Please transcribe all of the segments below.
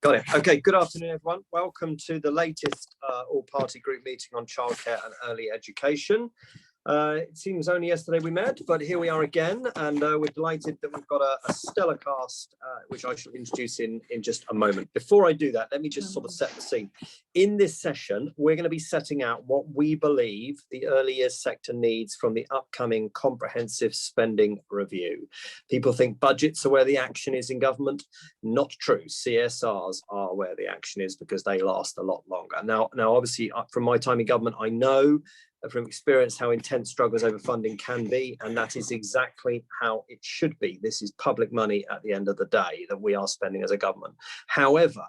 Got it. Okay, good afternoon, everyone. Welcome to the latest all-party group meeting on childcare and early education. It seems only yesterday we met, but here we are again, and we're delighted that we've got a stellar cast, which I shall introduce in just a moment. Before I do that, let me just sort of set the scene. In this session, we're going to be setting out what we believe the early years sector needs from the upcoming comprehensive spending review. People think budgets are where the action is in government. Not true. CSRs are where the action is because they last a lot longer. Now, obviously, from my time in government, I know from experience how intense struggles over funding can be, and that is exactly how it should be. This is public money at the end of the day that we are spending as a government. However,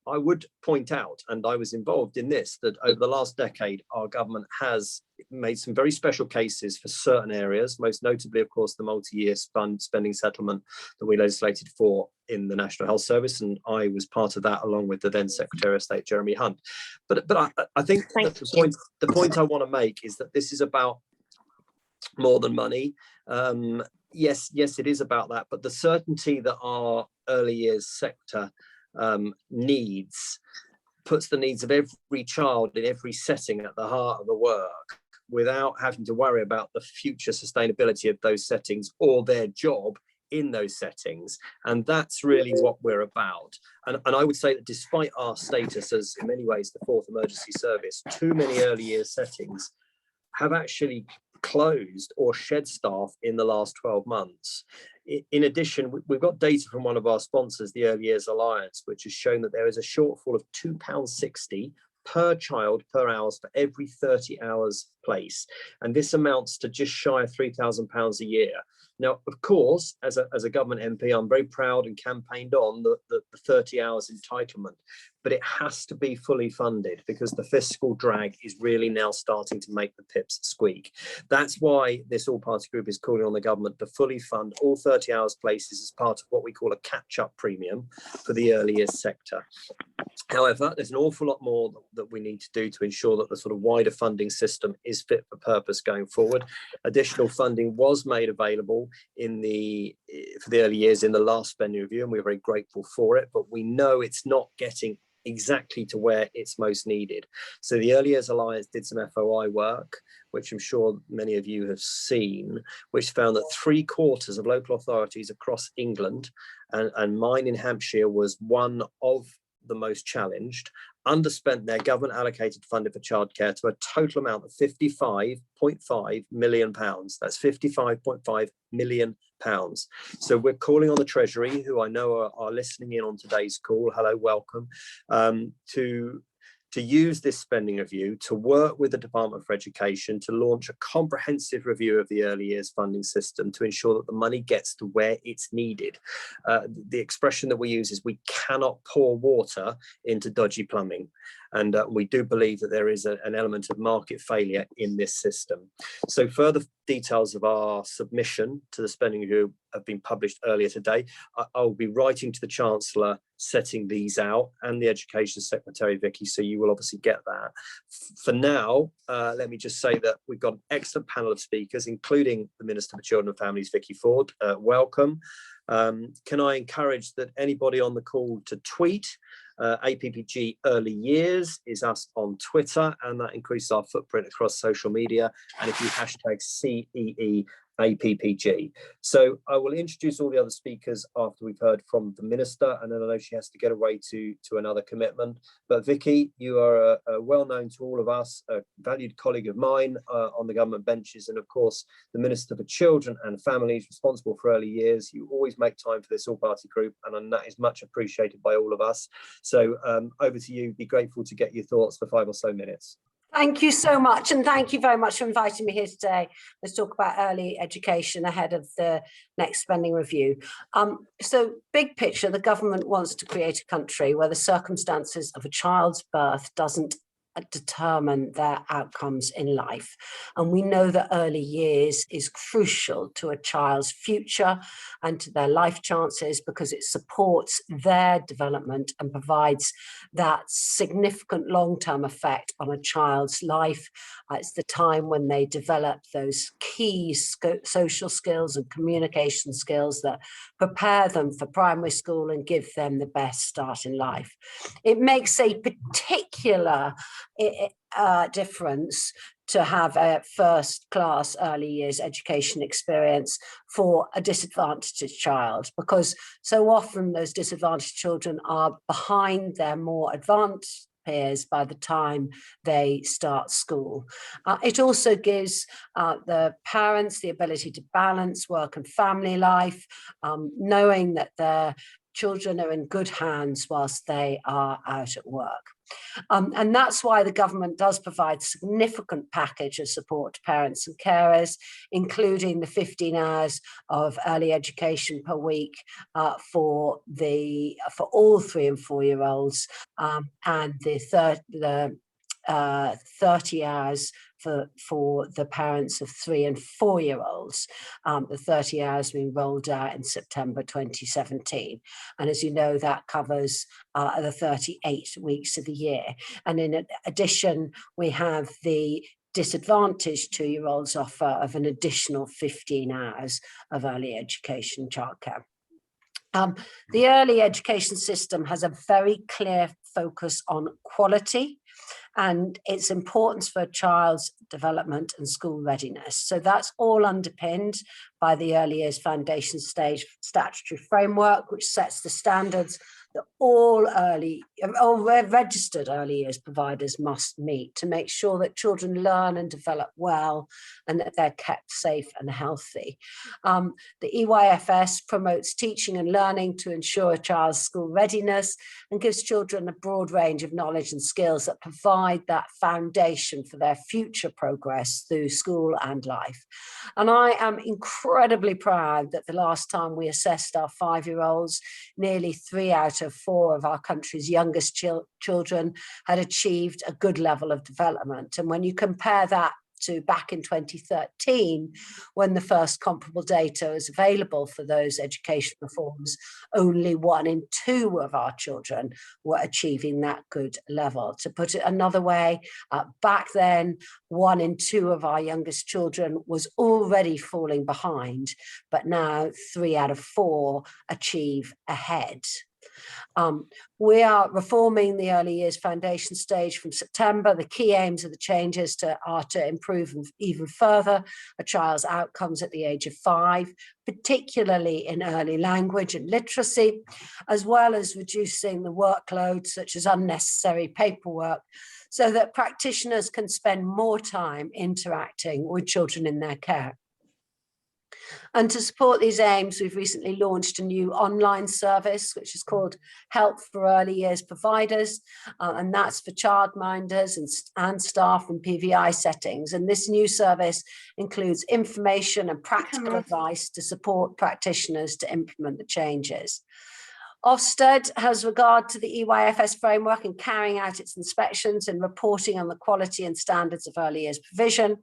I would point out, and I was involved in this, that over the last decade, our government has made some very special cases for certain areas, most notably, of course, the multi-year spending settlement that we legislated for in the National Health Service, and I was part of that along with the then Secretary of State, Jeremy Hunt. But I think the point I want to make is that this is about more than money. Yes, it is about that, but the certainty that our early years sector needs puts the needs of every child in every setting at the heart of the work, without having to worry about the future sustainability of those settings or their job in those settings. And that's really what we're about. And I would say that despite our status as, in many ways, the fourth emergency service, too many early years settings have actually closed or shed staff in the last 12 months. In addition, we've got data from one of our sponsors, the Early Years Alliance, which has shown that there is a shortfall of £2.60 per child per hour for every 30 hours place. And this amounts to just shy of £3,000 a year. Now, of course, as a government MP, I'm very proud and campaigned on the 30 hours entitlement, but it has to be fully funded because the fiscal drag is really now starting to make the pips squeak. That's why this all-party group is calling on the government to fully fund all 30 hours places as part of what we call a catch-up premium for the early years sector. However, there's an awful lot more that we need to do to ensure that the sort of wider funding system is fit for purpose going forward. Additional funding was made available for the early years in the last spending review, and we're very grateful for it, but we know it's not getting exactly to where it's most needed. So the Early Years Alliance did some FOI work, which I'm sure many of you have seen, which found that 3/4 of local authorities across England, and mine in Hampshire was one of the most challenged, underspent their government allocated funding for childcare to a total amount of £55.5 million. That's £55.5 million. So we're calling on the Treasury, who I know are listening in on today's call. Hello, welcome, to use this spending review to work with the Department for Education to launch a comprehensive review of the early years funding system to ensure that the money gets to where it's needed. The expression that we use is we cannot pour water into dodgy plumbing. And we do believe that there is an element of market failure in this system. So further details of our submission to the spending review have been published earlier today. I'll be writing to the Chancellor setting these out, and the Education Secretary, Vicky, so you will obviously get that. For now, let me just say that we've got an excellent panel of speakers, including the Minister for Children and Families, Vicky Ford. Welcome. Can I encourage that anybody on the call to tweet? APPG Early Years is us on Twitter, and that increases our footprint across social media. And if you hashtag CEE APPG. So I will introduce all the other speakers after we've heard from the Minister, and then I know she has to get away to another commitment. But Vicky, you are well known to all of us, a valued colleague of mine on the government benches, and of course the Minister for Children and Families responsible for early years. You always make time for this all-party group, and that is much appreciated by all of us. So over to you. Be grateful to get your thoughts for 5 or so minutes. Thank you so much, and thank you very much for inviting me here today. Let's talk about early education ahead of the next spending review. So big picture, the government wants to create a country where the circumstances of a child's birth doesn't determine their outcomes in life. And we know that early years is crucial to a child's future and to their life chances, because it supports their development and provides that significant long-term effect on a child's life. It's the time when they develop those key social skills and communication skills that prepare them for primary school and give them the best start in life. It makes a particular difference to have a first-class early years education experience for a disadvantaged child, because so often those disadvantaged children are behind their more advanced peers by the time they start school. It also gives the parents the ability to balance work and family life, knowing that their children are in good hands whilst they are out at work. And that's why the government does provide significant package of support to parents and carers, including the 15 hours of early education per week for all 3 and 4-year-olds, and the 30 hours for the parents of 3 and 4-year-olds. The 30 hours being rolled out in September 2017. And as you know, that covers the 38 weeks of the year. And in addition, we have the disadvantaged 2-year-olds offer of an additional 15 hours of early education childcare. The early education system has a very clear focus on quality and its importance for a child's development and school readiness. So that's all underpinned by the Early Years Foundation Stage statutory framework, which sets the standards that all registered early years providers must meet to make sure that children learn and develop well and that they're kept safe and healthy. The EYFS promotes teaching and learning to ensure a child's school readiness and gives children a broad range of knowledge and skills that provide that foundation for their future progress through school and life. And I am incredibly proud that the last time we assessed our 5-year-olds, nearly 3 out of 4 of our country's youngest children had achieved a good level of development. And when you compare that to back in 2013, when the first comparable data was available for those education reforms, only 1 in 2 of our children were achieving that good level. To put it another way, back then, 1 in 2 of our youngest children was already falling behind, but now 3 out of 4 achieve ahead. We are reforming the Early Years Foundation Stage from September. The key aims of the changes are to improve even further a child's outcomes at the age of 5, particularly in early language and literacy, as well as reducing the workload, such as unnecessary paperwork, so that practitioners can spend more time interacting with children in their care. And to support these aims, we've recently launched a new online service, which is called Help for Early Years Providers, and that's for childminders and staff in PVI settings. And this new service includes information and practical advice to support practitioners to implement the changes. Ofsted has regard to the EYFS framework in carrying out its inspections and reporting on the quality and standards of early years provision.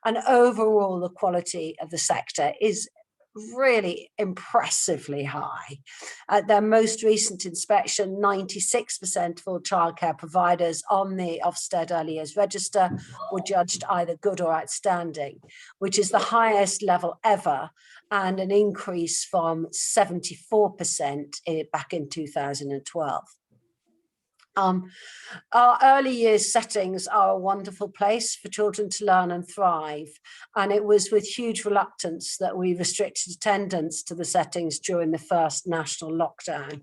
And overall, the quality of the sector is really impressively high. At their most recent inspection, 96% of all childcare providers on the Ofsted Early Years Register were judged either good or outstanding, which is the highest level ever and an increase from 74% back in 2012. Our early years settings are a wonderful place for children to learn and thrive, and it was with huge reluctance that we restricted attendance to the settings during the first national lockdown.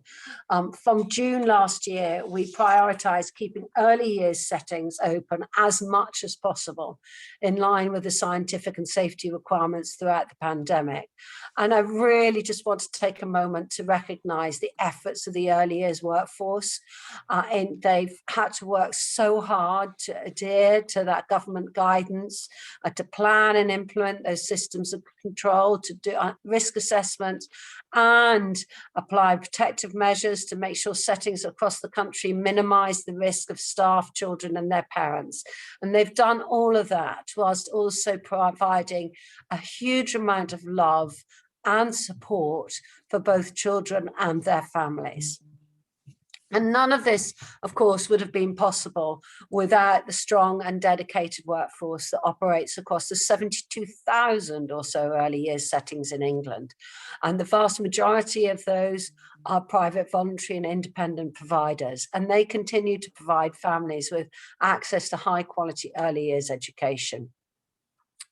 From June last year, we prioritised keeping early years settings open as much as possible, in line with the scientific and safety requirements throughout the pandemic. And I really just want to take a moment to recognise the efforts of the early years workforce they've had to work so hard to adhere to that government guidance, to plan and implement those systems of control, to do risk assessments and apply protective measures to make sure settings across the country minimize the risk of staff, children and their parents. And they've done all of that whilst also providing a huge amount of love and support for both children and their families. And none of this, of course, would have been possible without the strong and dedicated workforce that operates across the 72,000 or so early years settings in England. And the vast majority of those are private, voluntary and independent providers. And they continue to provide families with access to high quality early years education.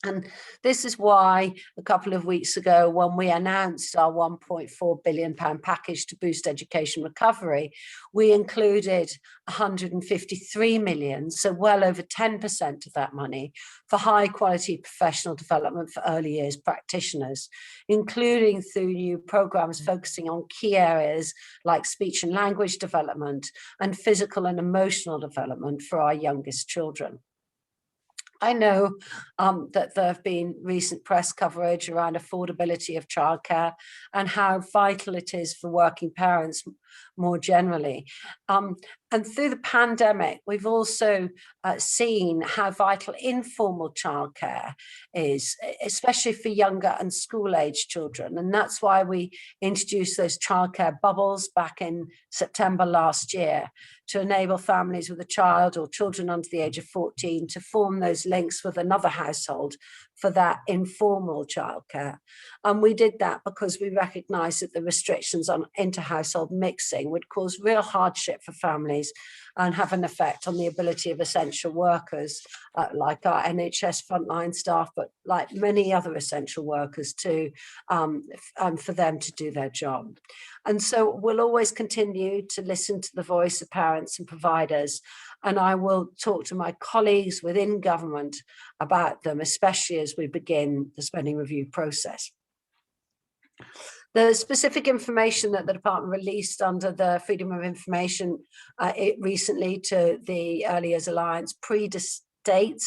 And this is why a couple of weeks ago, when we announced our £1.4 billion package to boost education recovery, we included 153 million, so well over 10% of that money, for high quality professional development for early years practitioners, including through new programs focusing on key areas like speech and language development and physical and emotional development for our youngest children. I know that there have been recent press coverage around affordability of childcare and how vital it is for working parents more generally. And through the pandemic, we've also seen how vital informal childcare is, especially for younger and school-age children. And that's why we introduced those childcare bubbles back in September last year to enable families with a child or children under the age of 14 to form those links with another household for that informal childcare. And we did that because we recognised that the restrictions on inter-household mixing would cause real hardship for families and have an effect on the ability of essential workers like our NHS frontline staff, but like many other essential workers too, for them to do their job. And so we'll always continue to listen to the voice of parents and providers, and I will talk to my colleagues within government about them, especially as we begin the spending review process. The specific information that the department released under the Freedom of Information recently to the Early Years Alliance predates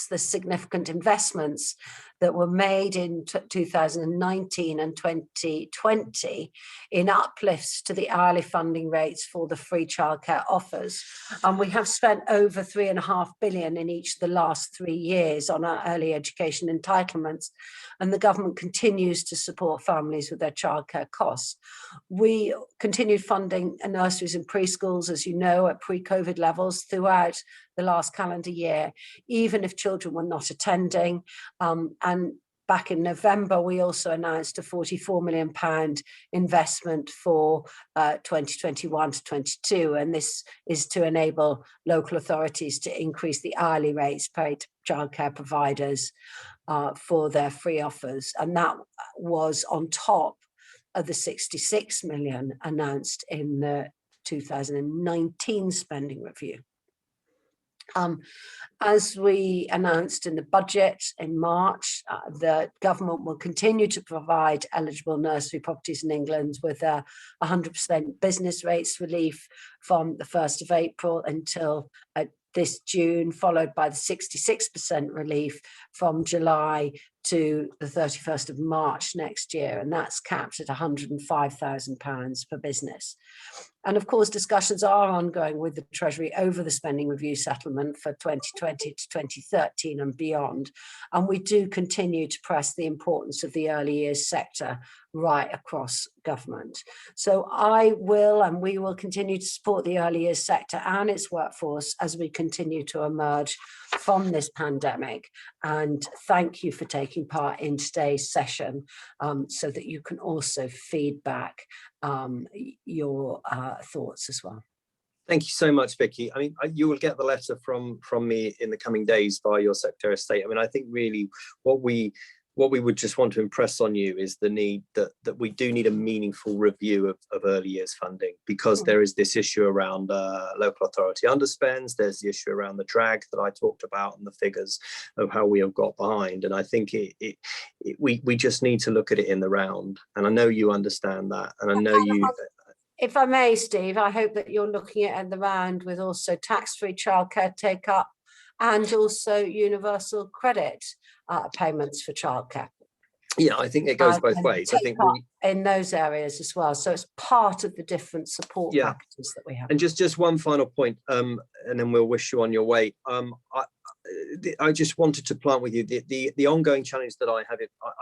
the significant investments that were made in 2019 and 2020 in uplifts to the hourly funding rates for the free childcare offers. And we have spent over £3.5 billion in each of the last 3 years on our early education entitlements, and the government continues to support families with their childcare costs. We continued funding nurseries and preschools, as you know, at pre-COVID levels throughout the last calendar year, even if children were not attending. And back in November, we also announced a £44 million investment for 2021 to 22. And this is to enable local authorities to increase the hourly rates paid to childcare providers for their free offers. And that was on top of the 66 million announced in the 2019 spending review. As we announced in the budget in March, the government will continue to provide eligible nursery properties in England with a 100% business rates relief from the 1st of April until this June, followed by the 66% relief from July to the 31st of March next year, and that's capped at £105,000 per business. And of course, discussions are ongoing with the Treasury over the spending review settlement for 2020 to 2013 and beyond. And we do continue to press the importance of the early years sector right across government. So I will and we will continue to support the early years sector and its workforce as we continue to emerge from this pandemic. And thank you for taking part in today's session so that you can also feed back your thoughts as well. Thank you so much, Vicky. I mean, you will get the letter from me in the coming days via your Secretary of State. I mean, I think really what we would just want to impress on you is the need that we do need a meaningful review of early years funding, because there is this issue around local authority underspends. There's the issue around the drag that I talked about and the figures of how we have got behind. And I think we just need to look at it in the round. And I know you understand that. And I know you... if I may, Steve, I hope that you're looking at the round with also tax-free childcare take-up and also universal credit payments for childcare. Yeah, I think it goes both ways. I think in those areas as well. So it's part of the different support packages that we have. And just one final point, and then we'll wish you on your way. I just wanted to plant with you the ongoing challenge that I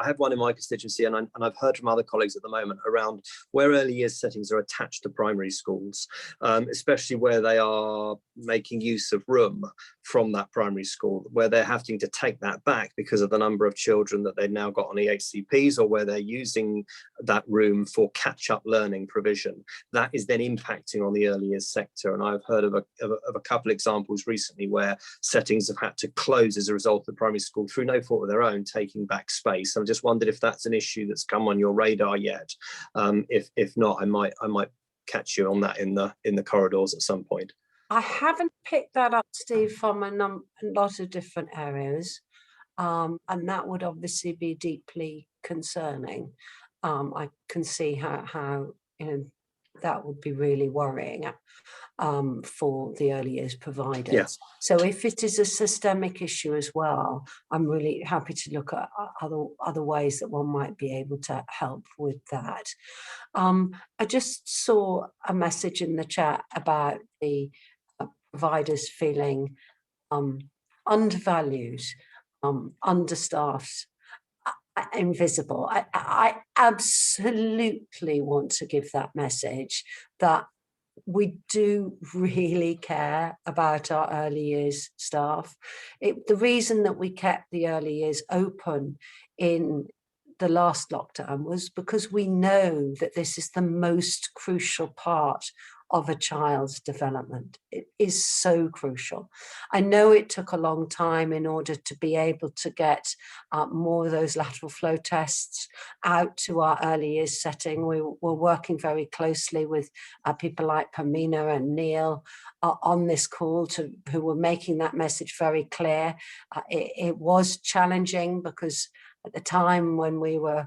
have one in my constituency, and I've heard from other colleagues at the moment around where early years settings are attached to primary schools, especially where they are making use of room from that primary school, where they're having to take that back because of the number of children that they've now got on EHCPs, or where they're using that room for catch-up learning provision. That is then impacting on the early years sector, and I've heard of a couple examples recently where settings have had to close as a result of the primary school through no fault of their own taking back space. I just wondered if that's an issue that's come on your radar yet. If not, I might catch you on that in the corridors at some point. I haven't picked that up, Steve, from a lot of different areas, and that would obviously be deeply concerning. I can see how that would be really worrying for the early years providers. Yeah. So if it is a systemic issue as well, I'm really happy to look at other ways that one might be able to help with that. I just saw a message in the chat about the providers feeling undervalued, understaffed, invisible. I absolutely want to give that message that we do really care about our early years staff. The reason that we kept the early years open in the last lockdown was because we know that this is the most crucial part of a child's development. It is so crucial. I know it took a long time in order to be able to get more of those lateral flow tests out to our early years setting. We were working very closely with people like Pamina and Neil on this call who were making that message very clear. It was challenging because at the time when we were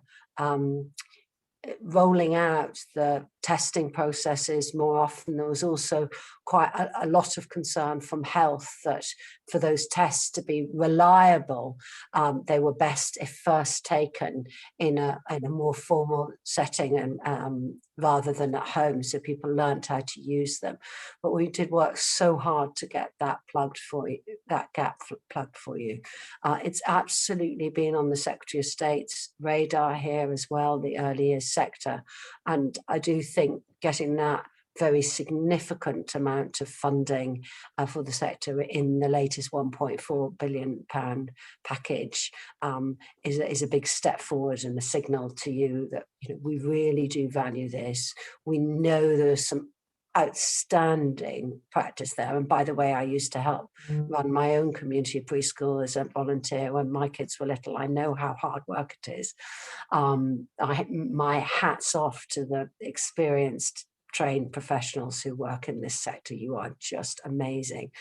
rolling out the testing processes more often, there was also quite a lot of concern from health that for those tests to be reliable, they were best if first taken in a more formal setting and rather than at home, so people learned how to use them. But we did work so hard to get that plugged for you, that gap plugged for you. It's absolutely been on the Secretary of State's radar here as well, the early years sector, and I do think getting that very significant amount of funding for the sector in the latest £1.4 billion package is a big step forward and a signal to you that we really do value this. We know there's some outstanding practice there, and by the way, I used to help run my own community preschool as a volunteer when my kids were little. I know how hard work it is. My hat's off to the experienced trained professionals who work in this sector. You are just amazing.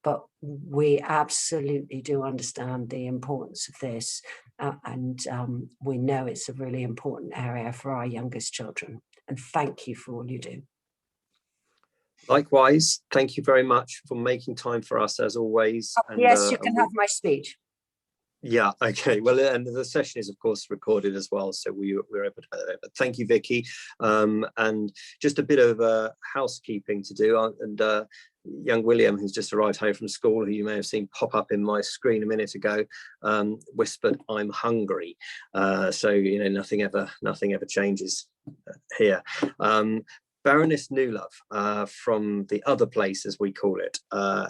But we absolutely do understand the importance of this, and we know it's a really important area for our youngest children. And thank you for all you do. Likewise, thank you very much for making time for us as always. And, yes, you can have my speech. Yeah, okay. Well, and the session is, of course, recorded as well, so we were able to. But thank you, Vicky. And just a bit of housekeeping to do. And young William, who's just arrived home from school, who you may have seen pop up in my screen a minute ago, whispered, "I'm hungry." So nothing ever changes here. Baroness Newlove, from the other place, as we call it, I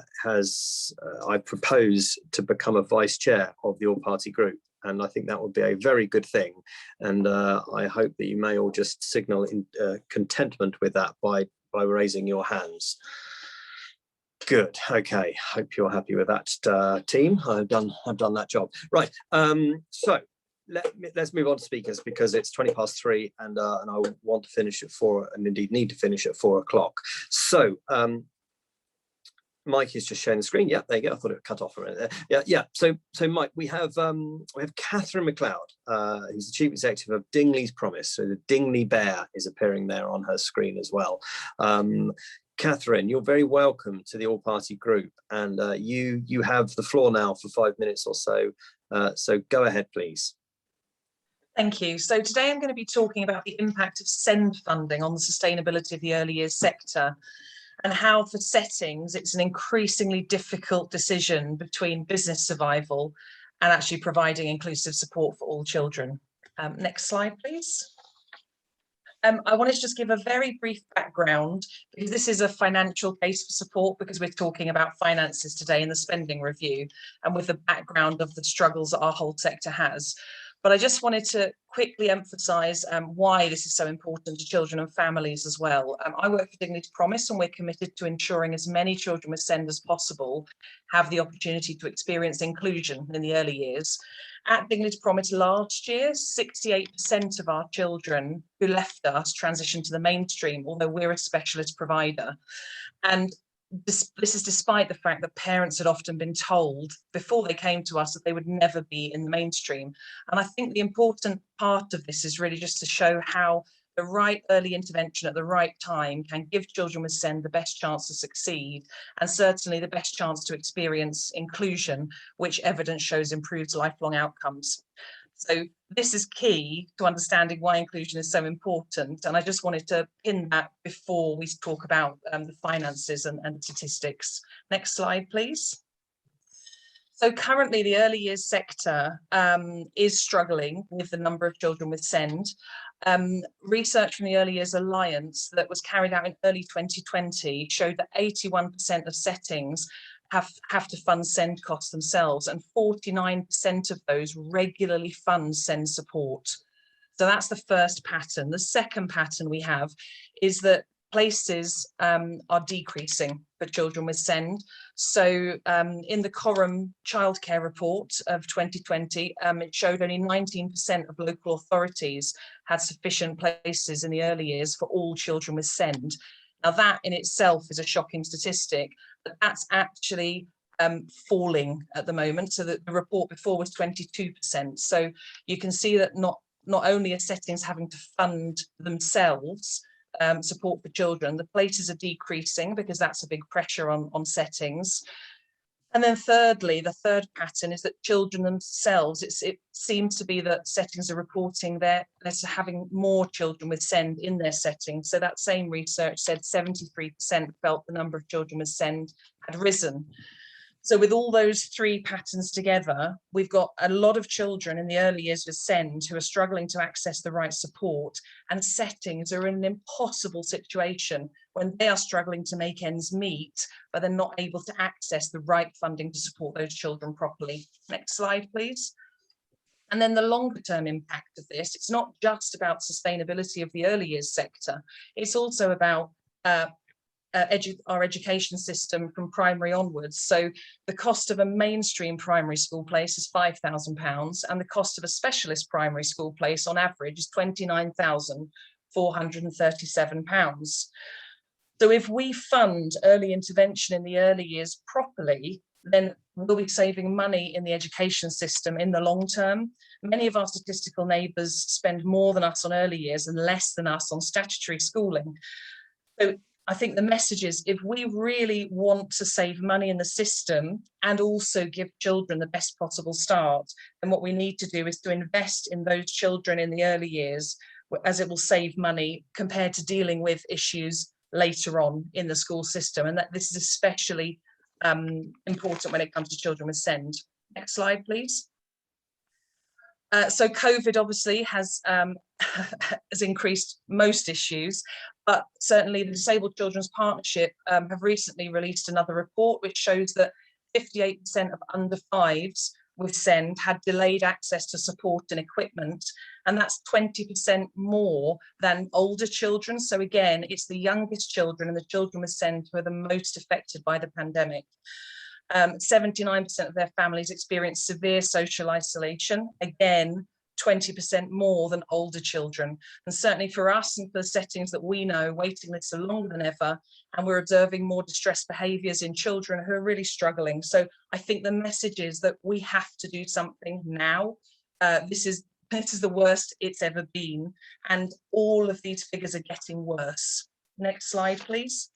propose to become a vice chair of the all-party group. And I think that would be a very good thing. And I hope that you may all just signal contentment with that by raising your hands. Good. Okay. Hope you're happy with that, team. I've done that job. Right. So let's move on to speakers, because it's 3:20 and I want to finish at 4, and indeed need to finish at 4 o'clock. So Mike is just sharing the screen. Yeah, there you go. I thought it would cut off a minute there. Yeah. So Mike, we have Catherine McLeod, who's the chief executive of Dingley's Promise. So the Dingley Bear is appearing there on her screen as well. Catherine, you're very welcome to the all-party group, and you have the floor now for 5 minutes or so. So go ahead, please. Thank you. So today I'm going to be talking about the impact of SEND funding on the sustainability of the early years sector, and how for settings it's an increasingly difficult decision between business survival and actually providing inclusive support for all children. Next slide, please. I wanted to just give a very brief background, because this is a financial case for support, because we're talking about finances today in the spending review, and with the background of the struggles that our whole sector has. But I just wanted to quickly emphasise why this is so important to children and families as well. I work for Dingley's Promise, and we're committed to ensuring as many children with SEND as possible have the opportunity to experience inclusion in the early years. At Dingley's Promise last year, 68% of our children who left us transitioned to the mainstream, although we're a specialist provider. And this is despite the fact that parents had often been told before they came to us that they would never be in the mainstream. And I think the important part of this is really just to show how the right early intervention at the right time can give children with SEND the best chance to succeed, and certainly the best chance to experience inclusion, which evidence shows improves lifelong outcomes. So this is key to understanding why inclusion is so important. And I just wanted to pin that before we talk about the finances and statistics. Next slide, please. So currently the early years sector is struggling with the number of children with SEND. Research from the Early Years Alliance that was carried out in early 2020 showed that 81% of settings have to fund SEND costs themselves, and 49% of those regularly fund SEND support. So that's the first pattern. The second pattern we have is that places are decreasing for children with SEND. So in the Coram Childcare report of 2020, it showed only 19% of local authorities had sufficient places in the early years for all children with SEND. Now that in itself is a shocking statistic, but that's actually falling at the moment. So that the report before was 22%. So you can see that not only are settings having to fund themselves support for children, the places are decreasing because that's a big pressure on settings. And then thirdly, the third pattern is that children themselves, it seems to be that settings are reporting they're having more children with SEND in their settings. So that same research said 73% felt the number of children with SEND had risen. So with all those three patterns together, we've got a lot of children in the early years with SEND who are struggling to access the right support, and settings are in an impossible situation when they are struggling to make ends meet, but they're not able to access the right funding to support those children properly. Next slide, please. And then the longer term impact of this, it's not just about sustainability of the early years sector, it's also about our education system from primary onwards. So the cost of a mainstream primary school place is £5,000, and the cost of a specialist primary school place on average is £29,437. So if we fund early intervention in the early years properly, then we'll be saving money in the education system in the long term. Many of our statistical neighbours spend more than us on early years and less than us on statutory schooling. So I think the message is, if we really want to save money in the system and also give children the best possible start, then what we need to do is to invest in those children in the early years, as it will save money compared to dealing with issues later on in the school system. And that this is especially important when it comes to children with SEND. Next slide, please. So COVID obviously has increased most issues, but certainly the Disabled Children's Partnership have recently released another report which shows that 58% of under fives with SEND had delayed access to support and equipment, and that's 20% more than older children. So again, it's the youngest children and the children with SEND who are the most affected by the pandemic. 79% of their families experience severe social isolation. Again, 20% more than older children. And certainly for us and for the settings that we know, waiting lists are longer than ever, and we're observing more distressed behaviours in children who are really struggling. So I think the message is that we have to do something now. This is the worst it's ever been, and all of these figures are getting worse. Next slide, please.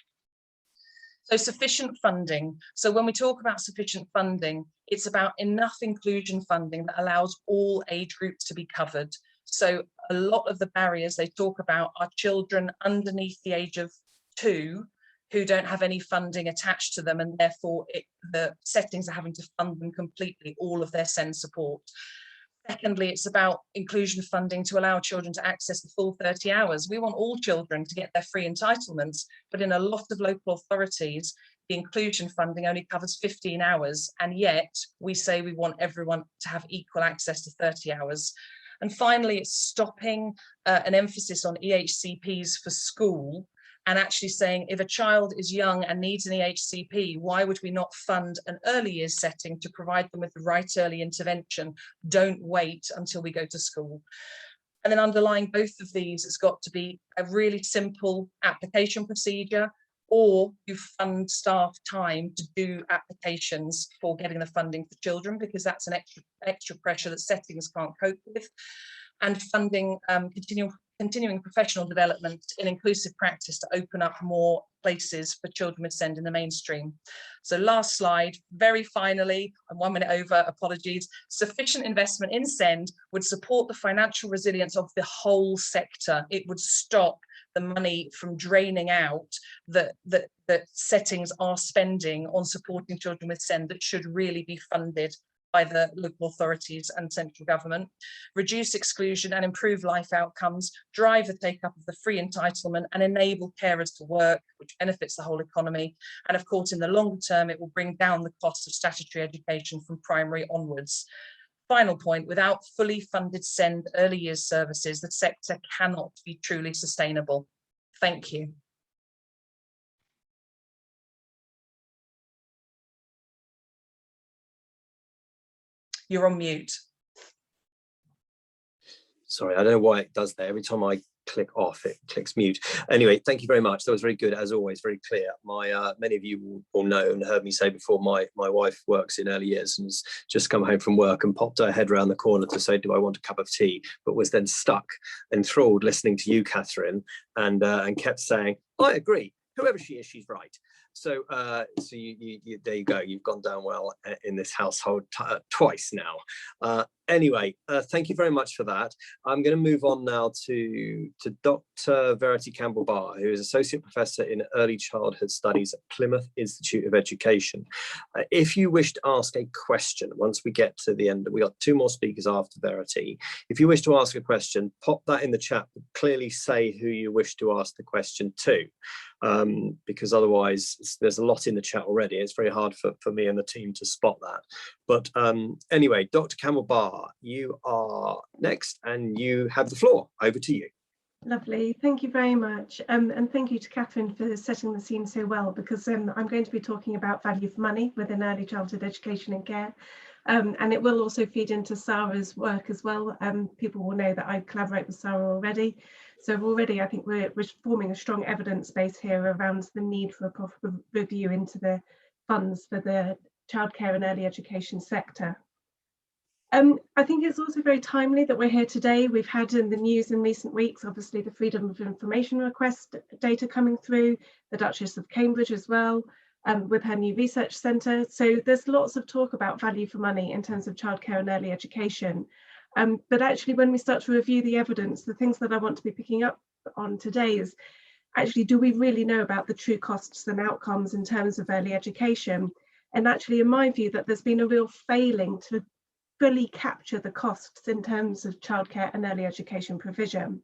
So sufficient funding. So when we talk about sufficient funding, it's about enough inclusion funding that allows all age groups to be covered. So a lot of the barriers they talk about are children underneath the age of 2 who don't have any funding attached to them, and therefore the settings are having to fund them completely, all of their SEND support. Secondly, it's about inclusion funding to allow children to access the full 30 hours. We want all children to get their free entitlements, but in a lot of local authorities, the inclusion funding only covers 15 hours. And yet we say we want everyone to have equal access to 30 hours. And finally, it's stopping an emphasis on EHCPs for school, and actually saying if a child is young and needs an EHCP, why would we not fund an early years setting to provide them with the right early intervention? Don't wait until we go to school. And then underlying both of these, it's got to be a really simple application procedure, or you fund staff time to do applications for getting the funding for children, because that's an extra pressure that settings can't cope with. And funding continuing professional development in inclusive practice to open up more places for children with SEND in the mainstream. So last slide, very finally, I'm 1 minute over, apologies. Sufficient investment in SEND would support the financial resilience of the whole sector. It would stop the money from draining out that settings are spending on supporting children with SEND that should really be funded by the local authorities and central government, reduce exclusion and improve life outcomes, drive the take-up of the free entitlement and enable carers to work, which benefits the whole economy. And of course, in the longer term, it will bring down the cost of statutory education from primary onwards. Final point, without fully funded SEND early years services, the sector cannot be truly sustainable. Thank you. You're on mute. Sorry, I don't know why it does that. Every time I click off, it clicks mute. Anyway, thank you very much. That was very good, as always, very clear. Many of you will know and heard me say before, my wife works in early years and has just come home from work and popped her head around the corner to say, do I want a cup of tea? But was then stuck, enthralled, listening to you, Catherine, and kept saying, I agree. Whoever she is, she's right. So, you there you go. You've gone down well in this household twice now. Anyway, thank you very much for that. I'm going to move on now to Dr. Verity Campbell-Barr, who is Associate Professor in Early Childhood Studies at Plymouth Institute of Education. If you wish to ask a question, once we get to the end, we got 2 more speakers after Verity. If you wish to ask a question, pop that in the chat, but clearly say who you wish to ask the question to. Because otherwise there's a lot in the chat already. It's very hard for me and the team to spot that. But anyway, Dr. Campbell-Barr, you are next and you have the floor. Over to you. Lovely, thank you very much. And thank you to Catherine for setting the scene so well, because I'm going to be talking about value for money within early childhood education and care. And it will also feed into Sara's work as well. People will know that I collaborate with Sara already. So already I think we're forming a strong evidence base here around the need for a proper review into the funds for the childcare and early education sector. I think it's also very timely that we're here today. We've had in the news in recent weeks, obviously, the Freedom of Information Request data coming through, the Duchess of Cambridge as well, with her new research centre. So there's lots of talk about value for money in terms of childcare and early education. But actually, when we start to review the evidence, the things that I want to be picking up on today is actually, do we really know about the true costs and outcomes in terms of early education? And actually, in my view, that there's been a real failing to fully capture the costs in terms of childcare and early education provision.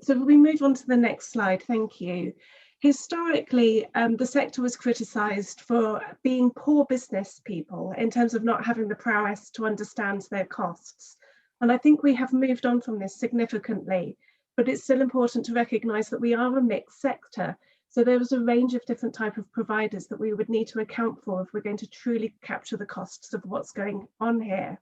So we move on to the next slide, thank you. Historically, the sector was criticised for being poor business people in terms of not having the prowess to understand their costs. And I think we have moved on from this significantly, but it's still important to recognise that we are a mixed sector. So there was a range of different types of providers that we would need to account for if we're going to truly capture the costs of what's going on here.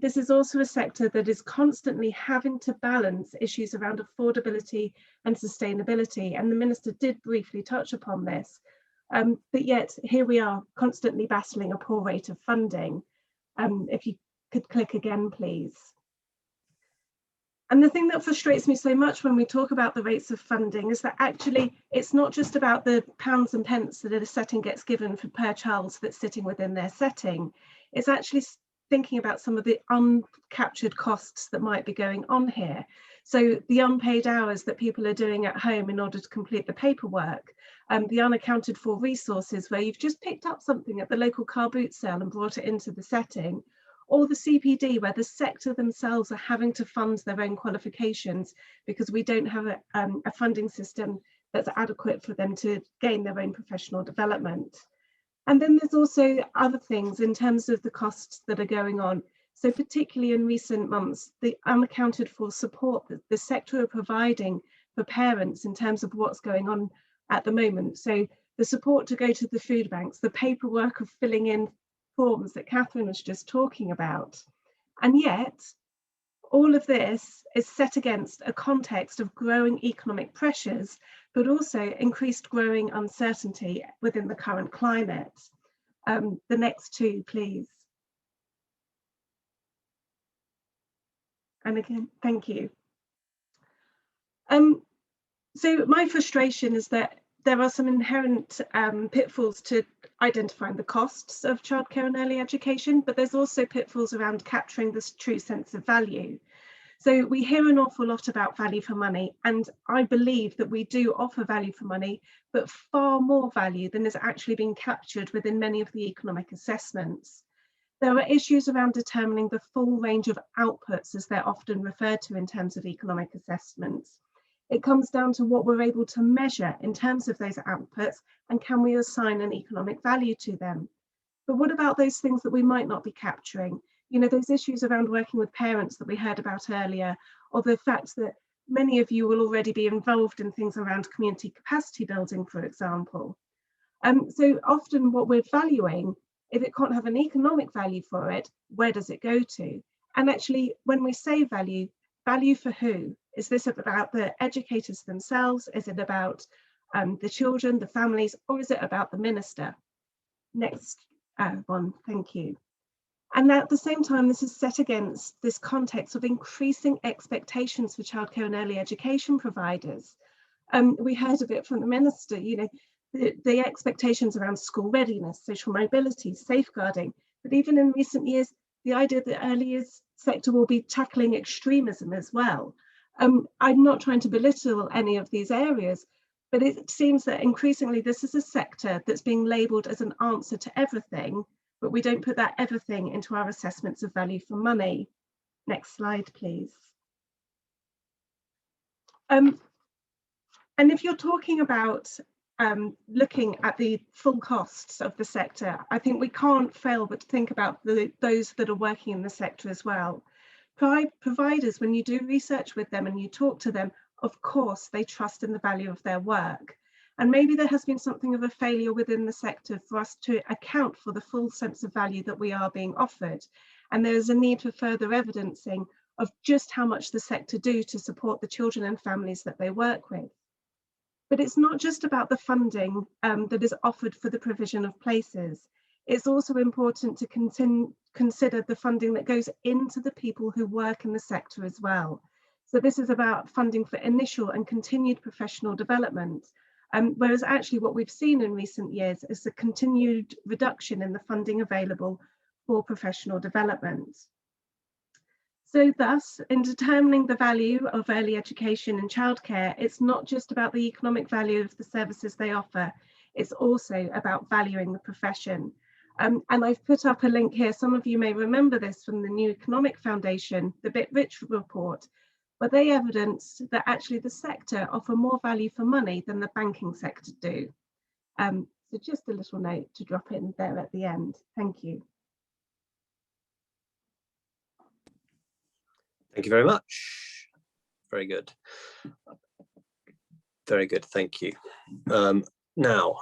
This is also a sector that is constantly having to balance issues around affordability and sustainability, and the Minister did briefly touch upon this, but yet here we are constantly battling a poor rate of funding. If you could click again, please. And the thing that frustrates me so much when we talk about the rates of funding is that actually it's not just about the pounds and pence that a setting gets given for per child that's sitting within their setting. It's actually thinking about some of the uncaptured costs that might be going on here. So the unpaid hours that people are doing at home in order to complete the paperwork, the unaccounted for resources where you've just picked up something at the local car boot sale and brought it into the setting, or the CPD where the sector themselves are having to fund their own qualifications because we don't have a funding system that's adequate for them to gain their own professional development. And then there's also other things in terms of the costs that are going on. So particularly in recent months, the unaccounted for support that the sector are providing for parents in terms of what's going on at the moment. So the support to go to the food banks, the paperwork of filling in forms that Catherine was just talking about. And yet, all of this is set against a context of growing economic pressures, but also increased growing uncertainty within the current climate. The next two, please. And again, thank you. So my frustration is that there are some inherent pitfalls to identifying the costs of childcare and early education, but there's also pitfalls around capturing this true sense of value. So we hear an awful lot about value for money, and I believe that we do offer value for money, but far more value than is actually being captured within many of the economic assessments. There are issues around determining the full range of outputs, as they're often referred to in terms of economic assessments. It comes down to what we're able to measure in terms of those outputs, and can we assign an economic value to them? But what about those things that we might not be capturing? You know, those issues around working with parents that we heard about earlier, or the fact that many of you will already be involved in things around community capacity building, for example. So often what we're valuing, if it can't have an economic value for it, where does it go to? And actually, when we say value, value for who? Is this about the educators themselves? Is it about the children, the families, or is it about the minister? Next one, thank you. And at the same time, this is set against this context of increasing expectations for childcare and early education providers. We heard a bit from the minister, you know, the expectations around school readiness, social mobility, safeguarding, but even in recent years, the idea that the early years sector will be tackling extremism as well. I'm not trying to belittle any of these areas, but it seems that increasingly this is a sector that's being labelled as an answer to everything, but we don't put that everything into our assessments of value for money. Next slide, please. And if you're talking about looking at the full costs of the sector, I think we can't fail but to think about those that are working in the sector as well. Providers, when you do research with them and you talk to them, of course, they trust in the value of their work. And maybe there has been something of a failure within the sector for us to account for the full sense of value that we are being offered. And there is a need for further evidencing of just how much the sector do to support the children and families that they work with. But it's not just about the funding that is offered for the provision of places. It's also important to consider the funding that goes into the people who work in the sector as well. So this is about funding for initial and continued professional development, whereas actually what we've seen in recent years is the continued reduction in the funding available for professional development. So thus, in determining the value of early education and childcare, it's not just about the economic value of the services they offer, it's also about valuing the profession. And I've put up a link here, some of you may remember this from the New Economic Foundation, the Bit Rich report, where they evidence that actually the sector offer more value for money than the banking sector do. So just a little note to drop in there at the end. Thank you. Thank you very much. Very good. Very good, thank you. Now,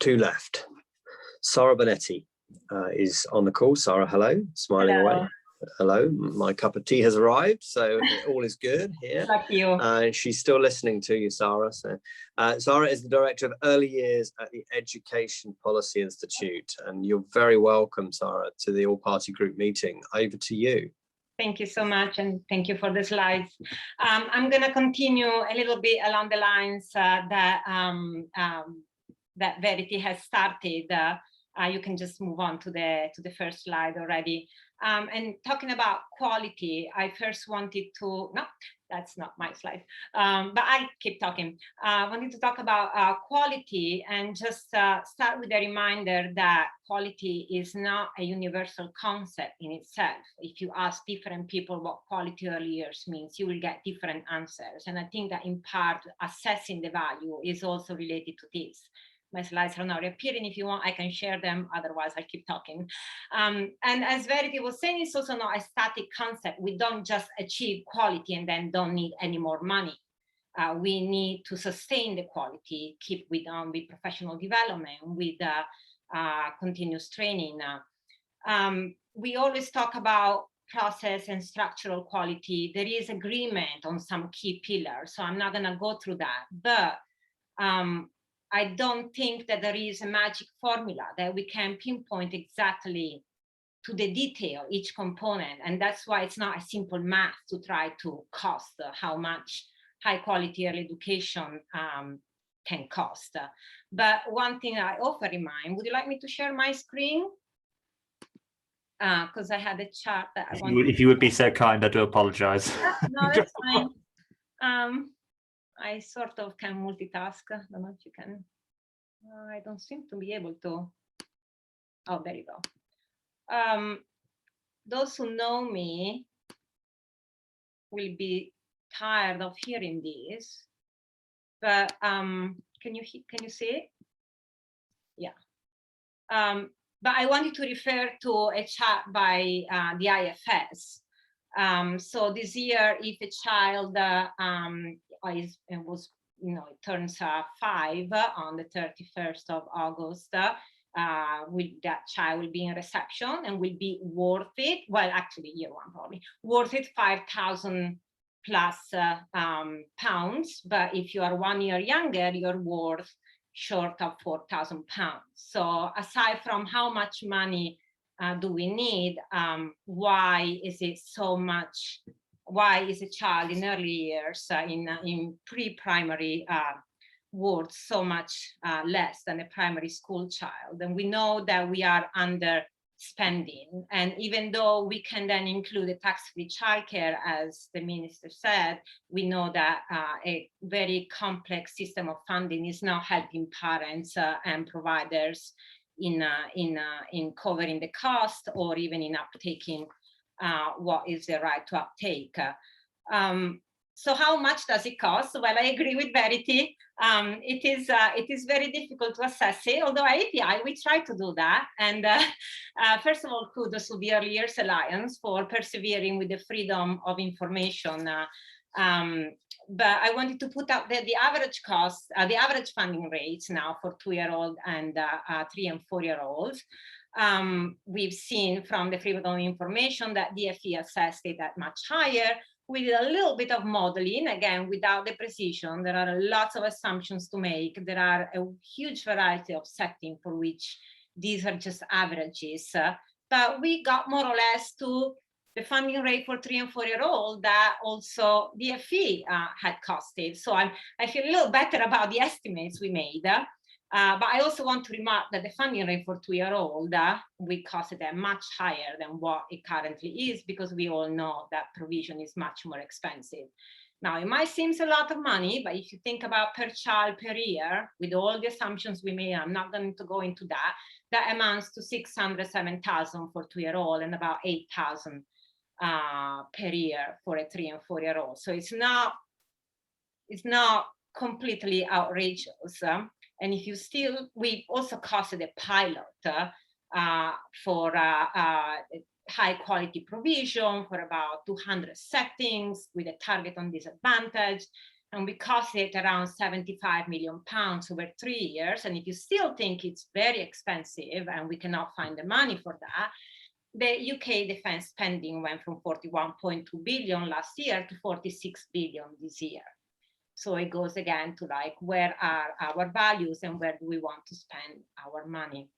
two left. Sara Bonetti is on the call. Sara, hello, smiling hello. away. hello, my cup of tea has arrived, so all is good here. Like you. She's still listening to you, Sara. So, Sara is the Director of Early Years at the Education Policy Institute, and you're very welcome, Sara, to the all-party group meeting. Over to you. Thank you so much, and thank you for the slides. I'm going to continue a little bit along the lines that Verity has started. You can just move on to the first slide already. And talking about quality, I first wanted to, no, that's not my slide, but I keep talking. I wanted to talk about quality and just start with a reminder that quality is not a universal concept in itself. If you ask different people what quality early years means, you will get different answers. And I think that in part, assessing the value is also related to this. My slides are not appearing. If you want, I can share them. Otherwise, I'll keep talking. And as Verity was saying, it's also not a static concept. We don't just achieve quality and then don't need any more money. We need to sustain the quality, keep with professional development, with continuous training. We always talk about process and structural quality. There is agreement on some key pillars, so I'm not going to go through that. But I don't think that there is a magic formula that we can pinpoint exactly to the detail each component, and that's why it's not a simple math to try to cost how much high quality early education can cost. But one thing I offer in mind, would you like me to share my screen? Because I had a chart that I wanted. If you would be so kind, I do apologize. No, that's fine. I sort of can multitask. I don't know if you can. I don't seem to be able to. Oh, there you go. Those who know me will be tired of hearing this, but can you see it? Yeah. But I wanted to refer to a chart by the IFS. So this year, if a child it turns 5 on the 31st of August, that child will be in reception and will be worth it. Well, actually, year one probably worth it 5,000 plus pounds. But if you are 1 year younger, you're worth short of 4,000 pounds. So aside from how much money do we need, why is it so much? Why is a child in early years in pre-primary worth so much less than a primary school child? And we know that we are under spending, and even though we can then include a tax-free childcare, as the minister said, we know that a very complex system of funding is not helping parents and providers in covering the cost or even in uptaking what is the right to uptake. So how much does it cost? Well, I agree with Verity. It is very difficult to assess it, although at API we try to do that. And first of all, kudos to the Early Years Alliance for persevering with the freedom of information. But I wanted to put out the average cost, the average funding rates now for 2-year-old and 3 and 4-year-olds. We've seen from the freedom of information that DFE assessed it at much higher. We did a little bit of modeling, again, without the precision. There are lots of assumptions to make. There are a huge variety of settings for which these are just averages. But we got more or less to the funding rate for 3 and 4-year-old that also DFE had costed. So I feel a little better about the estimates we made. But I also want to remark that the funding rate for 2-year-old, we costed them much higher than what it currently is, because we all know that provision is much more expensive. Now, it might seem a lot of money, but if you think about per child per year, with all the assumptions we made, I'm not going to go into that, that amounts to 607,000 for 2-year-old and about 8,000 per year for a 3 and 4-year-old. So it's not completely outrageous. And if you still, we also costed a pilot for high quality provision for about 200 settings with a target on disadvantage. And we cost it around 75 million pounds over 3 years. And if you still think it's very expensive and we cannot find the money for that, the UK defence spending went from 41.2 billion last year to 46 billion this year. So it goes again to like, where are our values and where do we want to spend our money?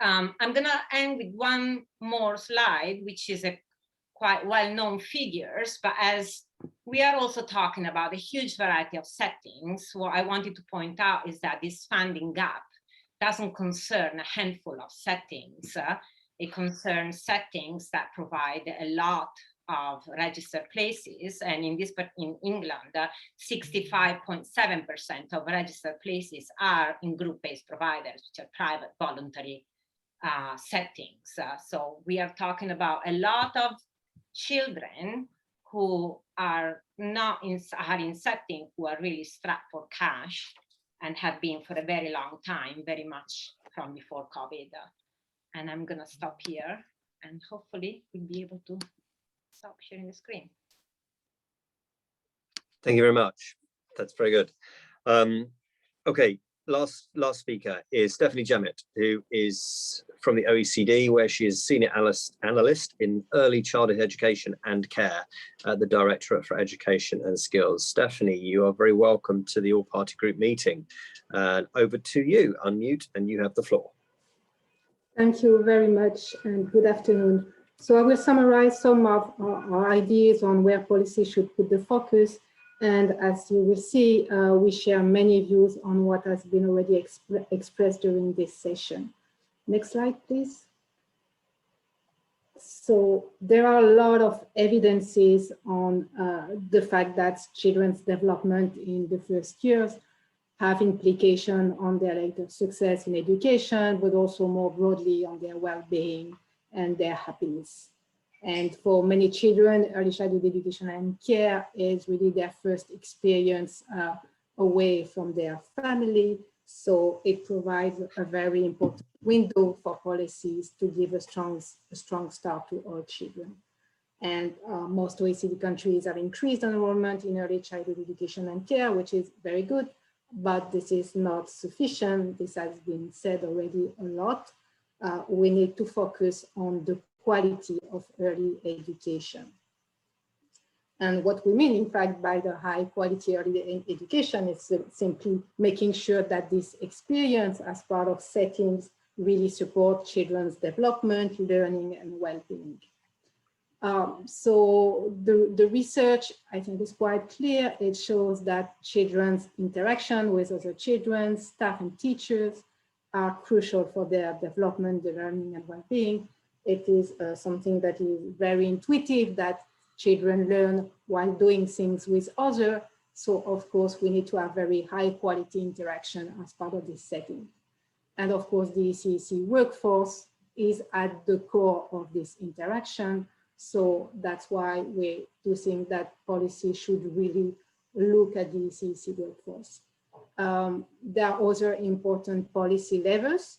I'm gonna end with one more slide, which is a quite well-known figures, but as we are also talking about a huge variety of settings, what I wanted to point out is that this funding gap doesn't concern a handful of settings. It concerns settings that provide a lot of registered places, and in England, 65.7% of registered places are in group-based providers, which are private voluntary settings. So we are talking about a lot of children who are not in settings who are really strapped for cash and have been for a very long time, very much from before COVID. And I'm gonna stop here and hopefully we'll be able to stop sharing the screen. Thank you very much. That's very good. Okay, last speaker is Stephanie Jamet, who is from the OECD, where she is Senior Analyst in Early Childhood Education and Care at the Directorate for Education and Skills. Stephanie, you are very welcome to the all-party group meeting. Over to you, unmute, and you have the floor. Thank you very much and good afternoon. So I will summarize some of our ideas on where policy should put the focus. And as you will see, we share many views on what has been already expressed during this session. Next slide, please. So there are a lot of evidences on the fact that children's development in the first years have implication on their later success in education, but also more broadly on their well-being and their happiness. And for many children, early childhood education and care is really their first experience away from their family. So it provides a very important window for policies to give a strong start to all children. And most OECD countries have increased enrollment in early childhood education and care, which is very good, but this is not sufficient. This has been said already a lot. We need to focus on the quality of early education. And what we mean, in fact, by the high quality early education is simply making sure that this experience as part of settings really support children's development, learning, and well-being. So the research, I think, is quite clear. It shows that children's interaction with other children, staff, and teachers are crucial for their development, their learning, and well-being. It is something that is very intuitive, that children learn while doing things with others. So of course, we need to have very high quality interaction as part of this setting. And of course, the ECEC workforce is at the core of this interaction. So that's why we do think that policy should really look at the ECEC workforce. There are other important policy levers.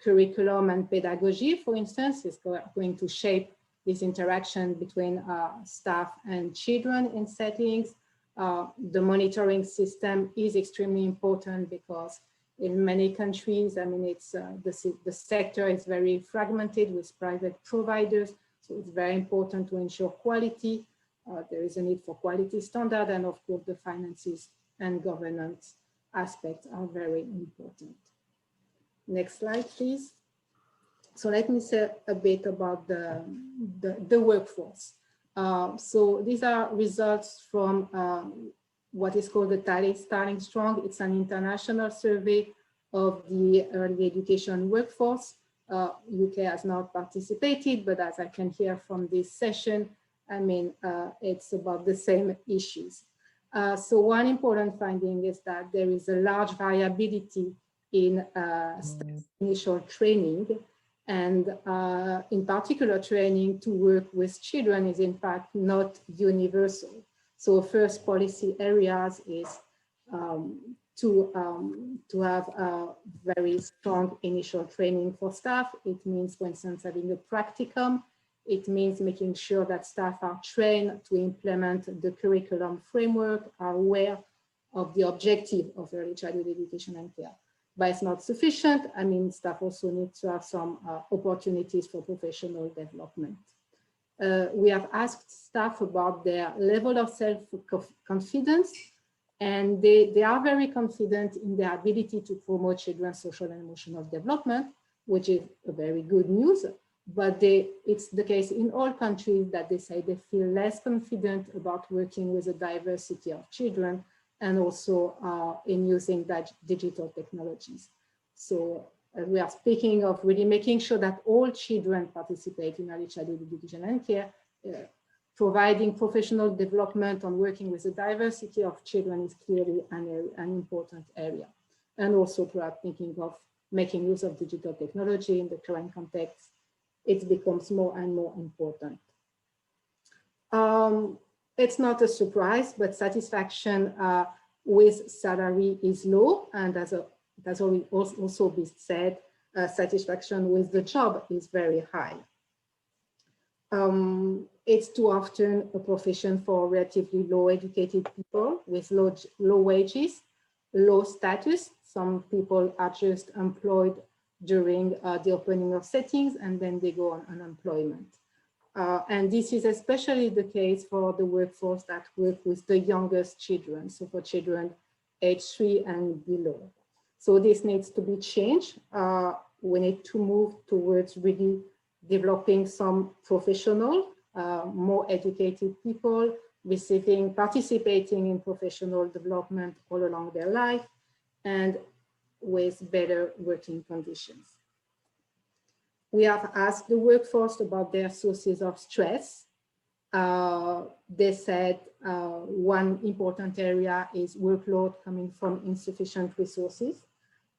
Curriculum and pedagogy, for instance, is going to shape this interaction between staff and children in settings. The monitoring system is extremely important because in many countries, I mean, it's the sector is very fragmented with private providers. So it's very important to ensure quality. There is a need for quality standard, and of course, the finances and governance aspects are very important. Next slide, please. So let me say a bit about the workforce. So these are results from what is called the Tally Starting Strong. It's an international survey of the early education workforce. UK has not participated, but as I can hear from this session, I mean, it's about the same issues. So one important finding is that there is a large variability in initial training, and in particular training to work with children is in fact not universal. So first policy areas is to have a very strong initial training for staff. It means, for instance, having a practicum. It means making sure that staff are trained to implement the curriculum framework, are aware of the objective of early childhood education and care. but it's not sufficient. I mean, staff also need to have some opportunities for professional development. We have asked staff about their level of self-confidence, and they are very confident in their ability to promote children's social and emotional development, which is a very good news. But it's the case in all countries that they say they feel less confident about working with a diversity of children and also in using digital technologies. So we are speaking of really making sure that all children participate in early childhood education and care. Providing professional development on working with a diversity of children is clearly an important area. And also perhaps thinking of making use of digital technology in the current context, it becomes more and more important. It's not a surprise, but satisfaction with salary is low, and as that's also been said, satisfaction with the job is very high. It's too often a profession for relatively low educated people with low wages, low status. Some people are just employed during the opening of settings and then they go on unemployment. And this is especially the case for the workforce that work with the youngest children, so for children age 3 and below. So this needs to be changed. We need to move towards really developing some professional, more educated people, participating in professional development all along their life, and with better working conditions. We have asked the workforce about their sources of stress. They said one important area is workload coming from insufficient resources.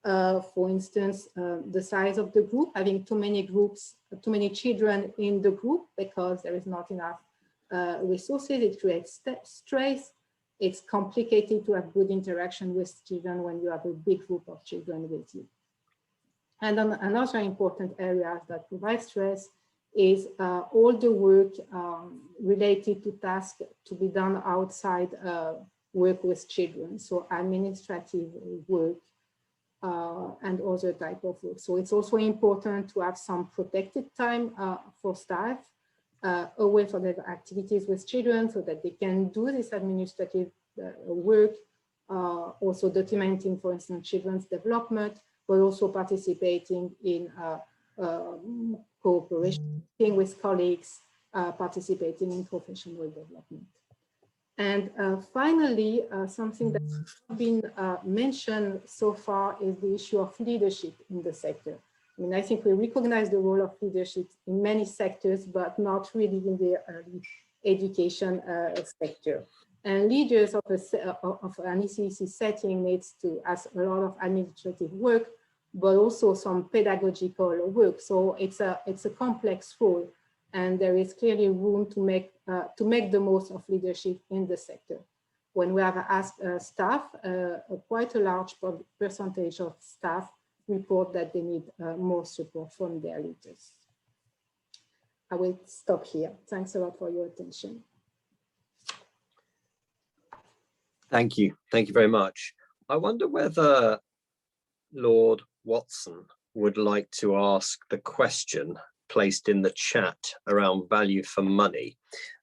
For instance, the size of the group, having too many children in the group because there is not enough resources, it creates stress. It's complicated to have good interaction with children when you have a big group of children with you. And another important area that provides stress is all the work related to tasks to be done outside work with children, so administrative work and other type of work. So it's also important to have some protected time for staff away from their activities with children so that they can do this administrative work, also documenting, for instance, children's development, but also participating in cooperation with colleagues, participating in professional development. And finally, something that's been mentioned so far is the issue of leadership in the sector. I mean, I think we recognize the role of leadership in many sectors, but not really in the early education sector. And leaders of an ECEC setting needs to ask a lot of administrative work, but also some pedagogical work. So it's a complex role, and there is clearly room to make the most of leadership in the sector. When we have asked staff, quite a large percentage of staff report that they need more support from their leaders. I will stop here. Thanks a lot for your attention. Thank you. Thank you very much. I wonder whether Lord Watson would like to ask the question placed in the chat around value for money.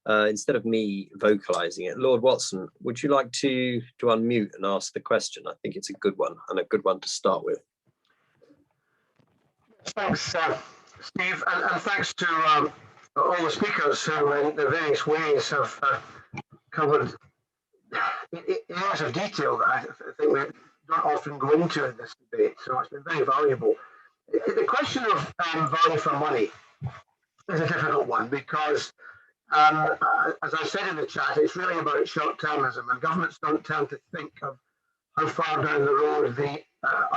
Instead of me vocalizing it, Lord Watson, would you like to unmute and ask the question? I think it's a good one and a good one to start with. Thanks, Steve, and thanks to all the speakers who in the various ways have covered areas of detail that I think we don't often go into in this debate, so it's been very valuable. The question of value for money is a difficult one because, as I said in the chat, it's really about short-termism, and governments don't tend to think of how far down the road the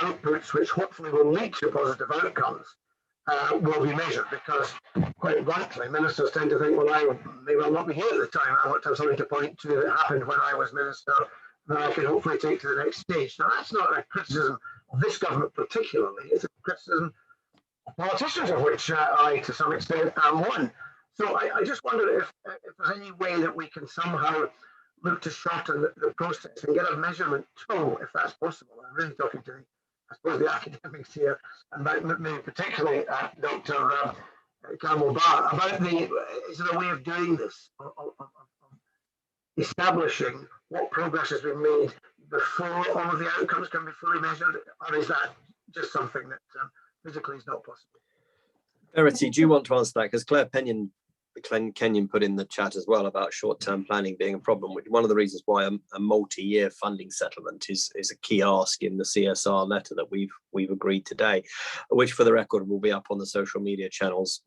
outputs, which hopefully will lead to positive outcomes, will be measured, because quite bluntly, ministers tend to think, well, I may well not be here at the time. I want to have something to point to that happened when I was minister that I can hopefully take to the next stage. Now, that's not a criticism of this government particularly. It's a criticism of politicians, of which I, to some extent, am one. So I just wonder if there's any way that we can somehow look to shorten the process and get a measurement tool, if that's possible. I'm really talking to the I suppose, the academics here, and maybe particularly Dr. Campbell-Barr, about is there a way of doing this, of establishing what progress has been made before all of the outcomes can be fully measured, or is that just something that physically is not possible? Verity, do you want to answer that? Because Claire Kenyon put in the chat as well about short-term planning being a problem, which one of the reasons why a multi-year funding settlement is a key ask in the CSR letter that we've agreed today, which for the record will be up on the social media channels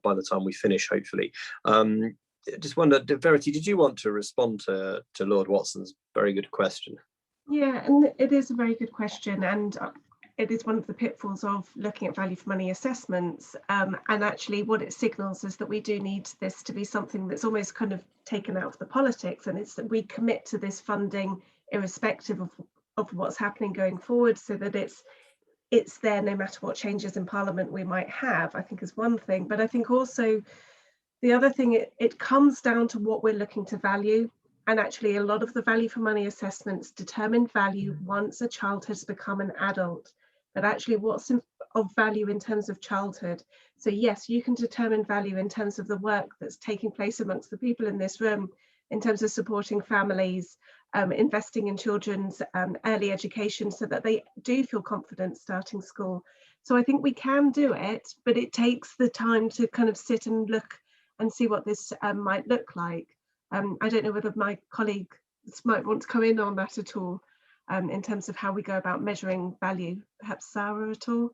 by the time we finish, hopefully. Just wondered, Verity, did you want to respond to Lord Watson's very good question? Yeah, and it is a very good question, and it is one of the pitfalls of looking at value for money assessments, and actually what it signals is that we do need this to be something that's almost kind of taken out of the politics, and it's that we commit to this funding irrespective of what's happening going forward, so that it's there no matter what changes in Parliament we might have, I think is one thing. But I think also the other thing, it comes down to what we're looking to value. And actually a lot of the value for money assessments determine value once a child has become an adult, but actually what's of value in terms of childhood. So yes, you can determine value in terms of the work that's taking place amongst the people in this room, in terms of supporting families, investing in children's early education so that they do feel confident starting school. So I think we can do it, but it takes the time to kind of sit and look and see what this might look like. I don't know whether my colleagues might want to come in on that at all, in terms of how we go about measuring value. Perhaps Sara at all?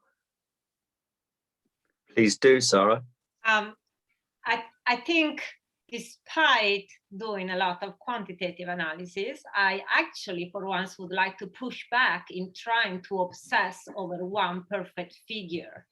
Please do, Sara. I think despite doing a lot of quantitative analysis, I actually for once would like to push back in trying to obsess over one perfect figure.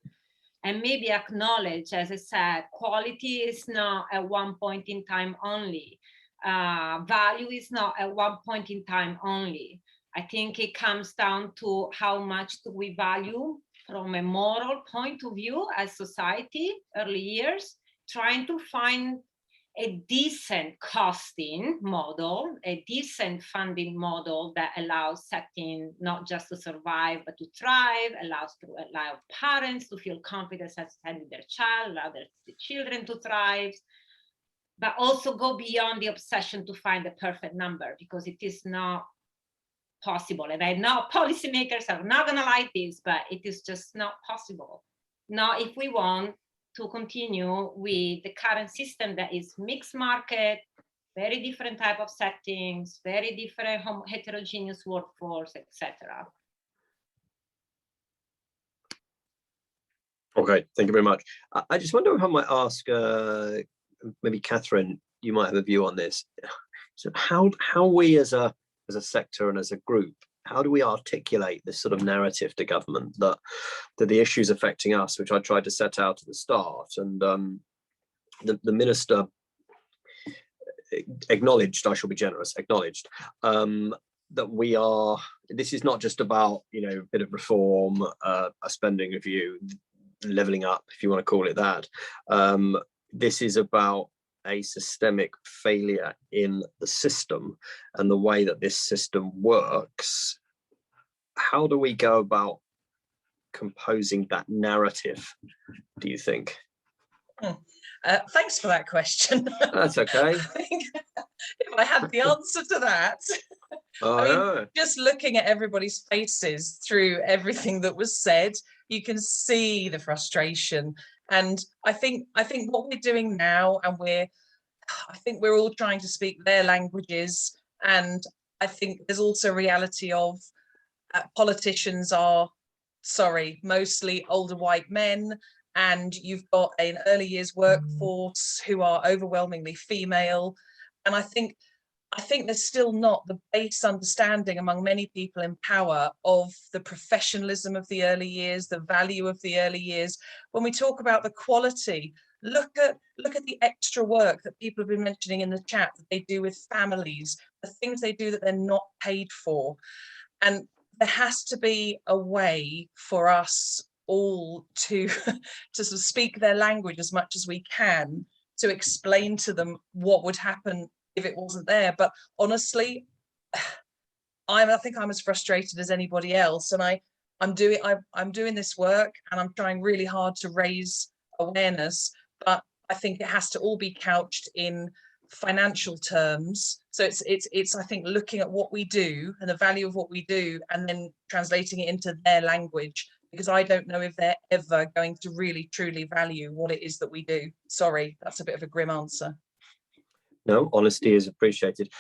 And maybe acknowledge, as I said, quality is not at one point in time only. Value is not at one point in time only. I think it comes down to how much do we value from a moral point of view as society, early years, trying to find a decent costing model, a decent funding model that allows setting not just to survive, but to thrive, allow parents to feel confident as sending their child, allow their children to thrive, but also go beyond the obsession to find the perfect number, because it is not possible. And I know policymakers are not gonna like this, but it is just not possible. Not if we want to continue with the current system that is mixed market, very different type of settings, very different heterogeneous workforce, etc. Okay, thank you very much. I just wonder if I might ask, maybe Catherine, you might have a view on this. So how we as a sector and as a group, how do we articulate this sort of narrative to government that the issues affecting us, which I tried to set out at the start, and the minister acknowledged, I shall be generous, acknowledged that this is not just about, a bit of reform, a spending review, levelling up, if you want to call it that. This is about a systemic failure in the system and the way that this system works. How do we go about composing that narrative, do you think? Thanks for that question. That's okay. I think if I had the answer to that, just looking at everybody's faces through everything that was said, you can see the frustration. And I think what we're doing now, and I think we're all trying to speak their languages. And I think there's also a reality of politicians are, mostly older white men, and you've got an early years workforce who are overwhelmingly female. And I think there's still not the base understanding among many people in power of the professionalism of the early years, the value of the early years. When we talk about the quality, look at the extra work that people have been mentioning in the chat that they do with families, the things they do that they're not paid for. And there has to be a way for us all to sort of speak their language as much as we can, to explain to them what would happen if it wasn't there. But honestly, I think I'm as frustrated as anybody else. And I I'm doing this work and I'm trying really hard to raise awareness, but I think it has to all be couched in financial terms. So it's I think looking at what we do and the value of what we do and then translating it into their language, because I don't know if they're ever going to really truly value what it is that we do. Sorry, that's a bit of a grim answer. No, honesty is appreciated.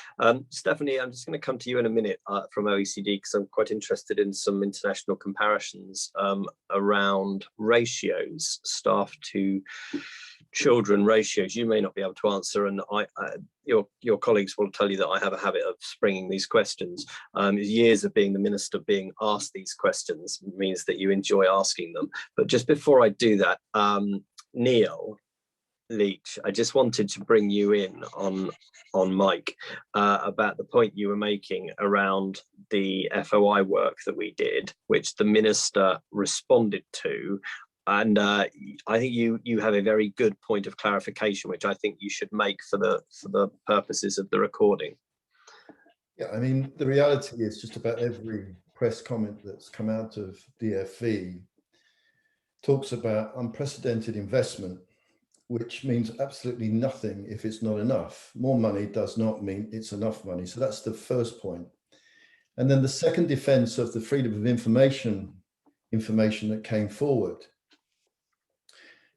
Stephanie, I'm just going to come to you in a minute from OECD, because I'm quite interested in some international comparisons around ratios, staff to children ratios. You may not be able to answer, and your colleagues will tell you that I have a habit of springing these questions. Years of being the minister being asked these questions means that you enjoy asking them. But just before I do that, Neil Leach, I just wanted to bring you in on Mike about the point you were making around the FOI work that we did, which the minister responded to. And I think you have a very good point of clarification, which I think you should make for the purposes of the recording. Yeah, I mean, the reality is just about every press comment that's come out of DFE talks about unprecedented investment, which means absolutely nothing if it's not enough. More money does not mean it's enough money. So that's the first point. And then the second defense of the freedom of information that came forward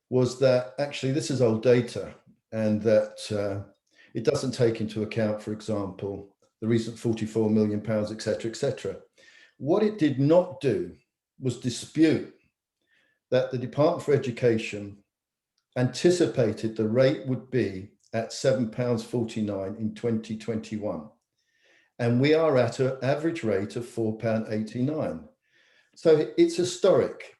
was that actually this is old data, and that it doesn't take into account, for example, the recent £44 million, et cetera, et cetera. What it did not do was dispute that the Department for Education anticipated the rate would be at £7.49 in 2021. And we are at an average rate of £4.89. So it's historic.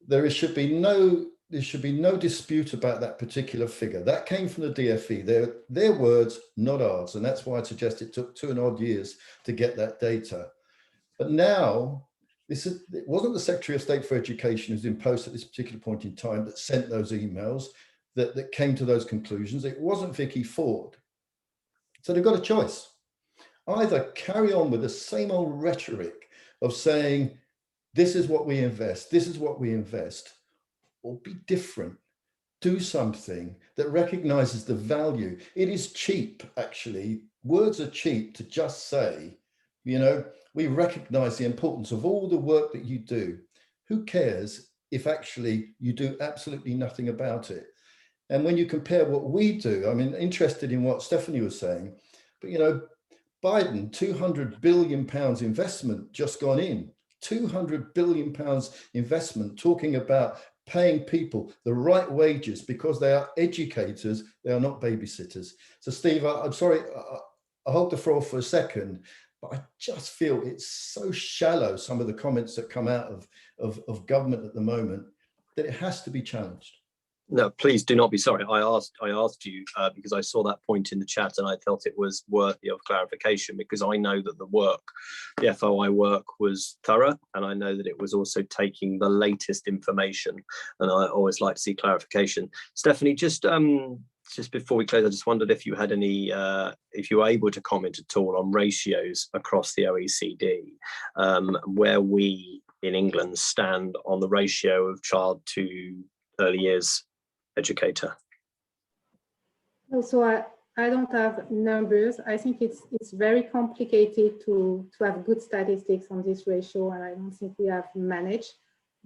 There should be no dispute about that particular figure. That came from the DFE, their words, not ours. And that's why I suggest it took 2 and odd years to get that data. But now, it wasn't the Secretary of State for Education who's in post at this particular point in time that sent those emails that came to those conclusions. It wasn't Vicky Ford. So they've got a choice. Either carry on with the same old rhetoric of saying, this is what we invest, this is what we invest, or be different. Do something that recognizes the value. It is cheap, actually. Words are cheap to just say, you know, we recognize the importance of all the work that you do. Who cares if actually you do absolutely nothing about it? And when you compare what we do, I mean, interested in what Stephanie was saying, but you know, Biden, £200 billion investment just gone in, £200 billion investment, talking about paying people the right wages because they are educators, they are not babysitters. So Steve, I'm sorry, I hold the floor for a second, but I just feel it's so shallow, some of the comments that come out of government at the moment, that it has to be challenged. No, please do not be sorry. I asked you because I saw that point in the chat and I felt it was worthy of clarification, because I know that the FOI work was thorough, and I know that it was also taking the latest information, and I always like to see clarification. Stephanie, just before we close, I just wondered if you had any, if you were able to comment at all on ratios across the OECD, where we in England stand on the ratio of child to early years educator. So I don't have numbers. I think it's very complicated to have good statistics on this ratio, and I don't think we have managed,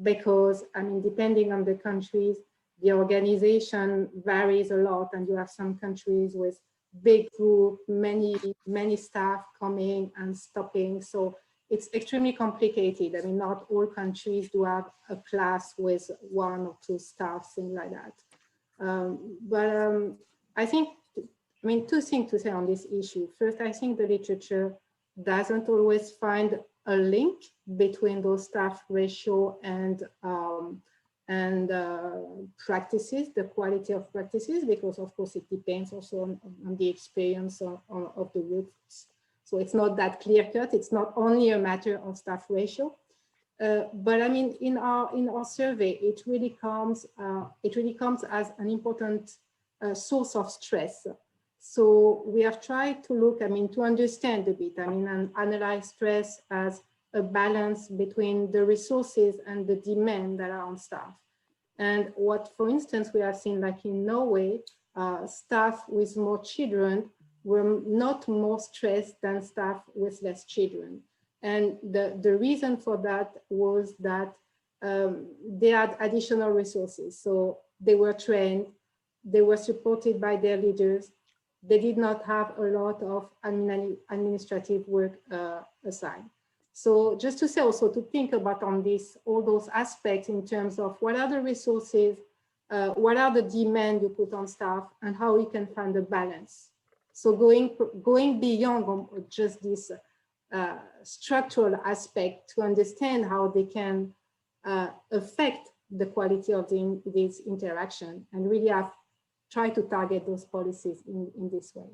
because I mean, depending on the countries, the organization varies a lot, and you have some countries with big group, many staff coming and stopping. So it's extremely complicated. I mean, not all countries do have a class with 1 or 2 staff, things like that. I think, I mean, 2 things to say on this issue. First, I think the literature doesn't always find a link between those staff ratio and practices, the quality of practices, because of course it depends also on the experience of the groups. So it's not that clear cut. It's not only a matter of staff ratio. But I mean, in our survey, it really comes as an important source of stress. So we have tried to look, I mean, to understand a bit, I mean, and analyze stress as a balance between the resources and the demand that are on staff. And what, for instance, we have seen like in Norway, staff with more children were not more stressed than staff with less children. And the reason for that was that they had additional resources. So they were trained, they were supported by their leaders. They did not have a lot of administrative work assigned. So just to say also to think about on this, all those aspects in terms of what are the resources, what are the demands you put on staff, and how we can find a balance. So going beyond just this structural aspect to understand how they can affect the quality of this interaction, and really try to target those policies in this way.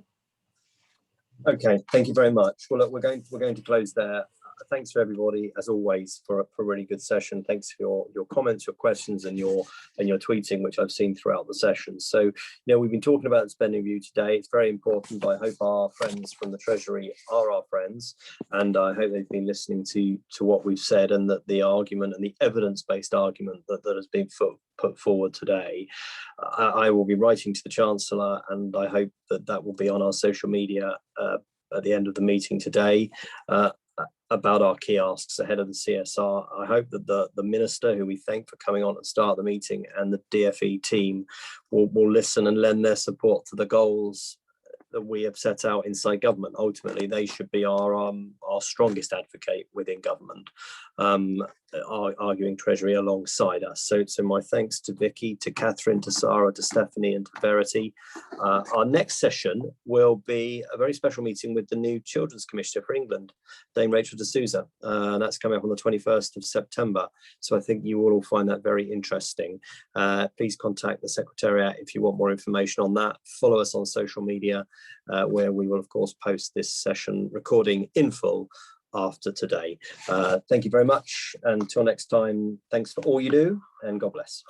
Okay, thank you very much. Well, look, we're going to close there. Thanks for everybody, as always, for a really good session. Thanks for your comments, your questions, and your tweeting, which I've seen throughout the session. So, we've been talking about spending review today. It's very important. I hope our friends from the Treasury are our friends, and I hope they've been listening to what we've said, and that the argument and the evidence-based argument that has been put forward today. I will be writing to the Chancellor, and I hope that will be on our social media at the end of the meeting today. About our key asks ahead of the CSR. I hope that the Minister, who we thank for coming on at the start of the meeting, and the DFE team will listen and lend their support to the goals that we have set out inside government. Ultimately, they should be our strongest advocate within government, arguing Treasury alongside us. So my thanks to Vicky, to Catherine, to Sara, to Stephanie, and to Verity. Our next session will be a very special meeting with the new Children's Commissioner for England, Dame Rachel de Souza. That's coming up on the 21st of September. So I think you will all find that very interesting. Please contact the Secretariat if you want more information on that. Follow us on social media, where we will, of course, post this session recording in full after today. Thank you very much. Until next time, thanks for all you do, and God bless.